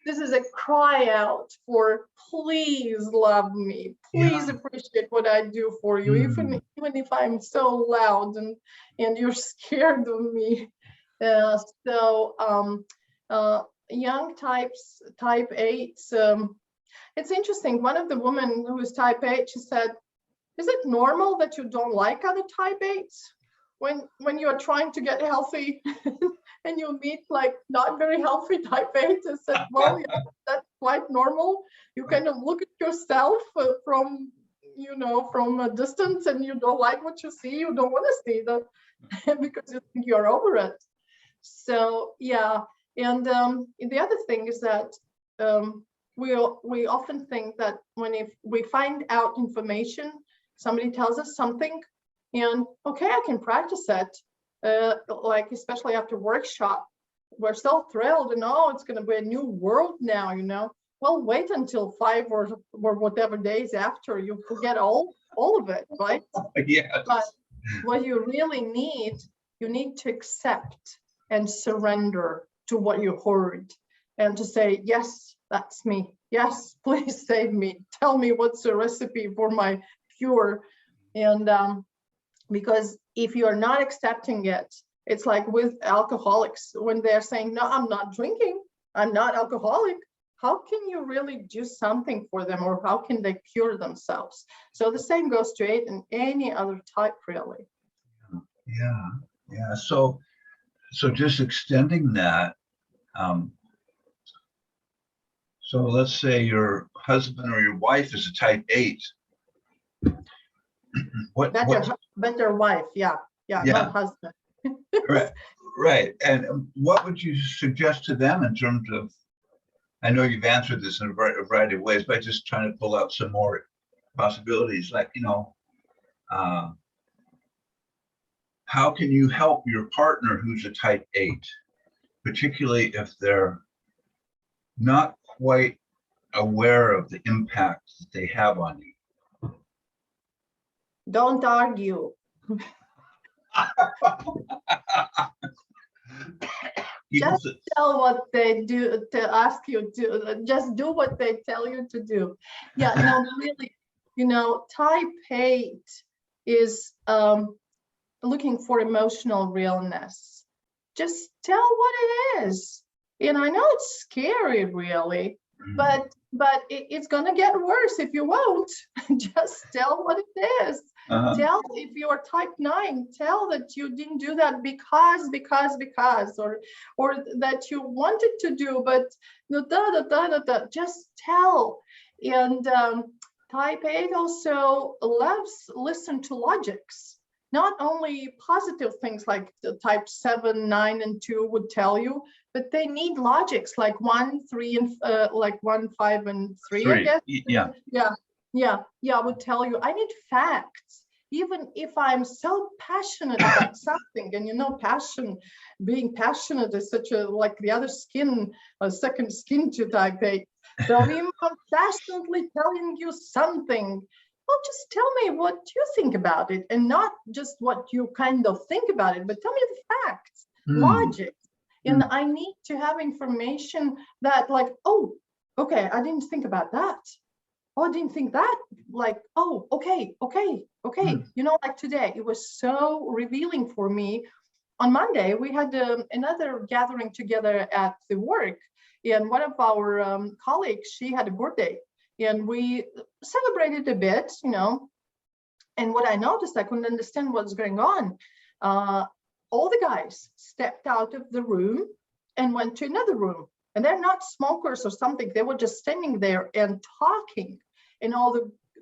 this is a cry out for, please love me. Please appreciate what I do for you, even if I'm so loud and you're scared of me. young type 8s, it's interesting. One of the women who is type 8, she said, is it normal that you don't like other type 8s when you're trying to get healthy and you meet like not very healthy type 8s? I said, well, yeah, that's quite normal. You kind of look at yourself from a distance, and you don't like what you see. You don't want to see that because you think you're over it. So yeah, and the other thing is that we often think that if we find out information, somebody tells us something, and okay, I can practice it. Like especially after workshop, we're so thrilled, and oh, it's going to be a new world now, Well, wait until 5 or whatever days after, you forget all of it, right? Yes. But what you really need, you need to accept and surrender to what you heard, and to say, yes, that's me. Yes, please save me. Tell me what's the recipe for my cure. And because if you're not accepting it, it's like with alcoholics when they're saying, no, I'm not drinking, I'm not alcoholic. How can you really do something for them, or how can they cure themselves? So the same goes to 8 and any other type, really. Yeah. So just extending that. So let's say your husband or your wife is a type 8. Better wife, yeah, not husband. Right. And what would you suggest to them in terms of, I know you've answered this in a variety of ways, but just trying to pull out some more possibilities, like, how can you help your partner who's a type 8, particularly if they're not quite aware of the impact that they have on you? Don't argue. Just tell what they do to ask you to. Just do what they tell you to do. Yeah, no, really, type 8 is looking for emotional realness. Just tell what it is. And I know it's scary, really, but it's going to get worse if you won't. Just tell what it is. Tell, if you're type 9, tell that you didn't do that because, or that you wanted to do, but just tell. And type 8 also loves listen to logics. Not only positive things like the type 7, 9, and 2 would tell you, but they need logics like 1, 3, and like 1, 5, and 3, I guess. Yeah, would tell you, I need facts. Even if I'm so passionate about something, and being passionate is such a, like the other skin, a second skin to type 8. So even I'm passionately telling you something, well, just tell me what you think about it, and not just what you kind of think about it, but tell me the facts, logic. And I need to have information that, like, oh, okay, I didn't think about that. Oh, I didn't think that. Like, oh, okay. Like today, it was so revealing for me. On Monday, we had another gathering together at the work, and one of our colleagues, she had a birthday. And we celebrated a bit, and what I noticed, I couldn't understand what's going on. All the guys stepped out of the room and went to another room. And they're not smokers or something. They were just standing there and talking. And all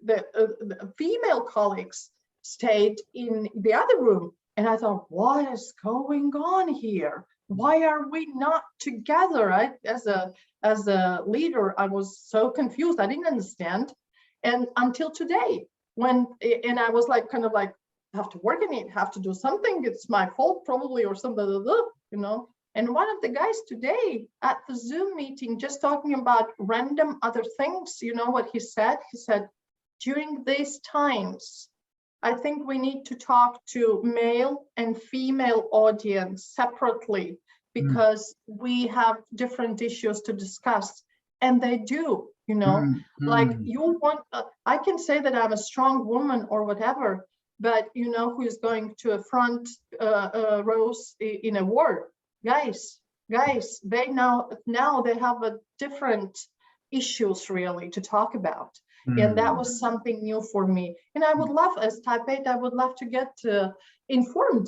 the female colleagues stayed in the other room. And I thought, what is going on here? Why are we not together? As a leader, I was so confused. I didn't understand. And until today, and I was like, kind of like, have to work on it, have to do something. It's my fault probably, or something, And one of the guys today at the Zoom meeting, just talking about random other things, you know what he said? He said, during these times, I think we need to talk to male and female audience separately, because we have different issues to discuss. And they do, like you want, I can say that I'm a strong woman or whatever, but who is going to a front rows in a war? Guys, guys, they now they have a different issues really to talk about. And that was something new for me. And I would love, as type 8, I would love to get informed,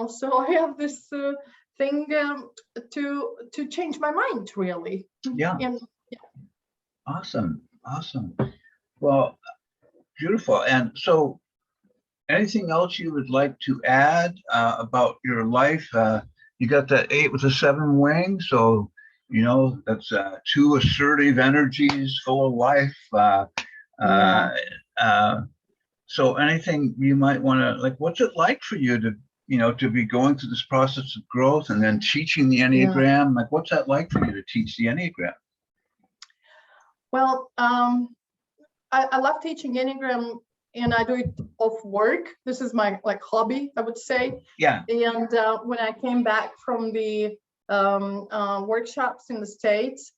so I have this thing to change my mind, really. Yeah. And Awesome. Well, beautiful. And so anything else you would like to add about your life? You got that 8 with a 7 wing, so that's 2 assertive energies, full of life. So anything you might want to, like, what's it like for you to be going through this process of growth and then teaching the Enneagram? Like, what's that like for you to teach the Enneagram? Well, I love teaching Enneagram, and I do it off work. This is my hobby, I would say. Yeah. And when I came back from the workshops in the States,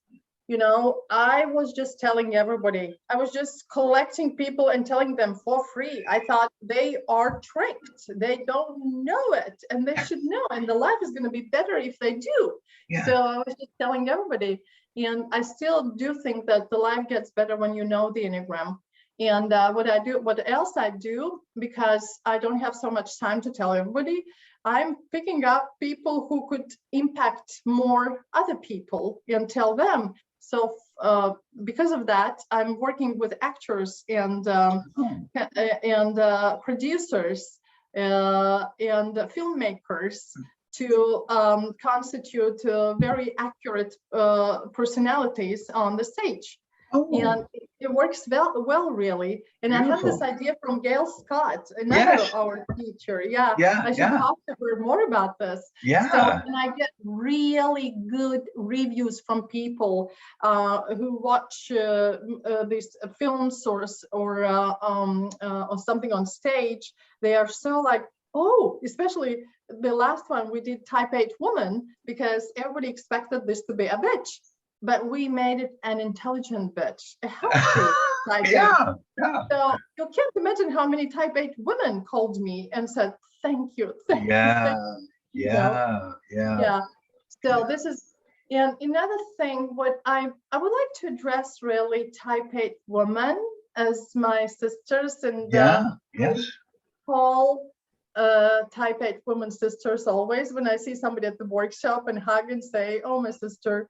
I was just telling everybody, I was just collecting people and telling them for free. I thought they are tricked. They don't know it, and they should know. And the life is going to be better if they do. Yeah. So I was just telling everybody. And I still do think that the life gets better when you know the Enneagram. And what else I do, because I don't have so much time to tell everybody, I'm picking up people who could impact more other people and tell them. So because of that, I'm working with actors and producers and filmmakers to constitute very accurate personalities on the stage. And it works well, really. And beautiful. I have this idea from Gail Scott, another our teacher. I should talk to her more about this. And I get really good reviews from people who watch these films or something on stage. They are so like, oh, especially the last one we did type 8 woman, because everybody expected this to be a bitch. But we made it an intelligent bitch, a healthy type 8. So you can't imagine how many type 8 women called me and said, thank you. Thank you. So this is, and another thing, what I would like to address really type 8 women as my sisters, and call type 8 women sisters always when I see somebody at the workshop, and hug and say, oh, my sister.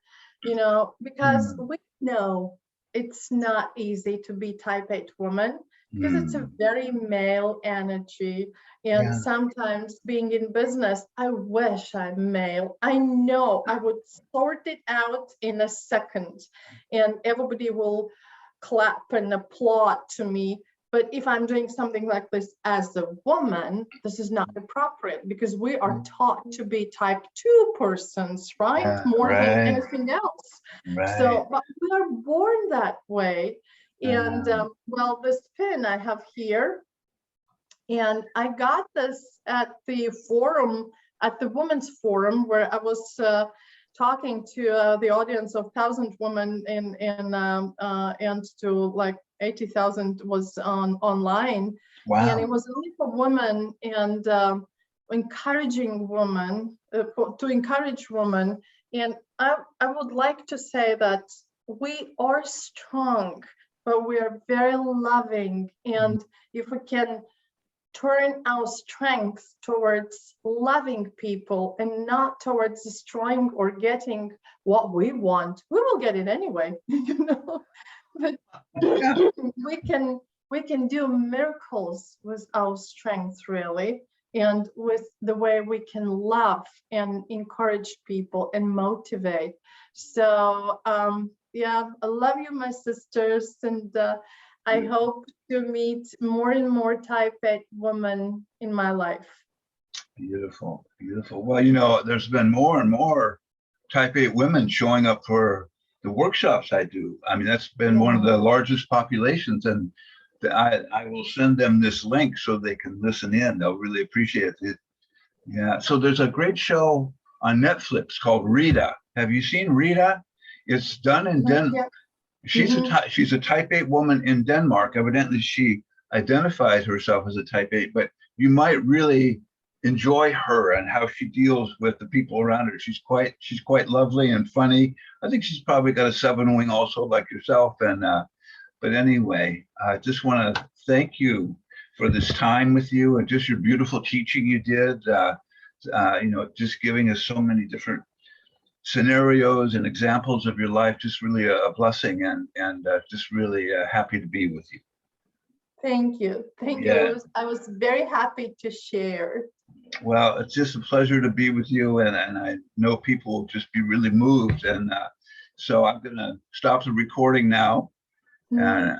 Because we know it's not easy to be type 8 woman, because it's a very male energy. And sometimes being in business, I wish I'm male. I know I would sort it out in a second and everybody will clap and applaud to me. But if I'm doing something like this as a woman, this is not appropriate, because we are taught to be type 2 persons, right? More than anything else. So but we are born that way. And well, this pin I have here, and I got this at the forum, at the Women's Forum, where I was talking to the audience of 1,000 women and to like 80,000 was online. Wow. And it was only for women, and encouraging women, to encourage women. And I would like to say that we are strong, but we are very loving. And if we can turn our strength towards loving people and not towards destroying or getting what we want, we will get it anyway, But we can do miracles with our strength, really, and with the way we can love and encourage people and motivate. So I love you, my sisters, and I hope to meet more and more type 8 women in my life. Beautiful, beautiful. Well, there's been more and more type 8 women showing up for the workshops I do. I mean, that's been one of the largest populations, and I will send them this link so they can listen in. They'll really appreciate it. Yeah. So there's a great show on Netflix called Rita. Have you seen Rita? It's done in Denmark. She's a type 8 woman in Denmark. Evidently, she identifies herself as a type 8, but you might really enjoy her and how she deals with the people around her. She's quite lovely and funny. I think she's probably got a 7 wing also, like yourself. And but anyway, I just want to thank you for this time with you and just your beautiful teaching you did. Just giving us so many different scenarios and examples of your life. Just really a blessing, and just really happy to be with you. Thank you. Thank Yeah. you. I was very happy to share. Well, it's just a pleasure to be with you, and I know people will just be really moved. And so I'm going to stop the recording now. And